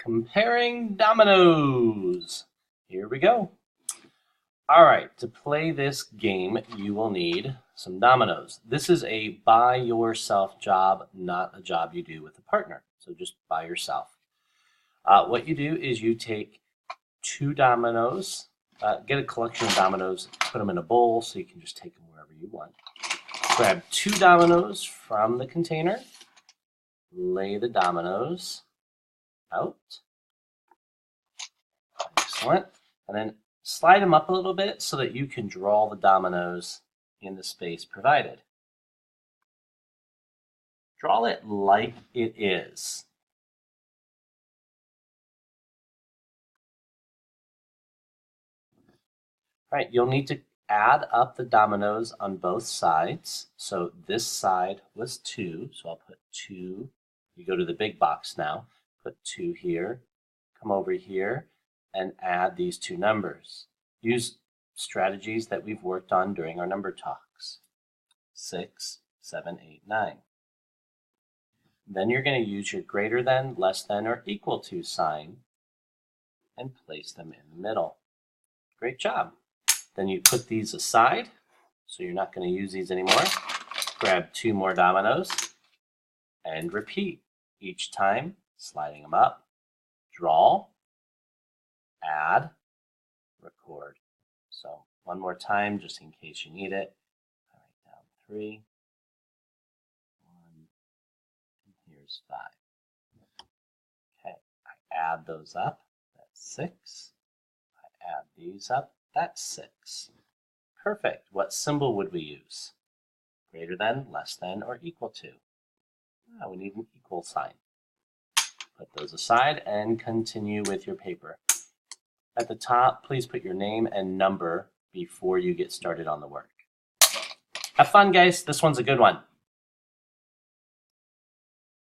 Comparing dominoes. Here we go. All right, to play this game, you will need some dominoes. This is a by yourself job, not a job you do with a partner. So just by yourself. What you do is you take 2 dominoes, get a collection of dominoes, put them in a bowl so you can just take them wherever you want. Grab 2 dominoes from the container, lay the dominoes out. Excellent. And then slide them up a little bit so that you can draw the dominoes in the space provided. Draw it like it is. All right, you'll need to add up the dominoes on both sides. So this side was 2, so I'll put 2. You go to the big box now, put 2 here, come over here, and add these 2 numbers. Use strategies that we've worked on during our number talks. 6, 7, 8, 9. Then you're going to use your greater than, less than, or equal to sign and place them in the middle. Great job. Then you put these aside, so you're not going to use these anymore. Grab 2 more dominoes and repeat. Each time, sliding them up, draw, add, record. So one more time, just in case you need it. I write down 3, 1, and here's 5. Okay, I add those up. That's 6. I add these up. That's 6. Perfect. What symbol would we use? Greater than, less than, or equal to? We need an equal sign. Put those aside and continue with your paper. At the top, please put your name and number before you get started on the work. Have fun, guys. This one's a good one.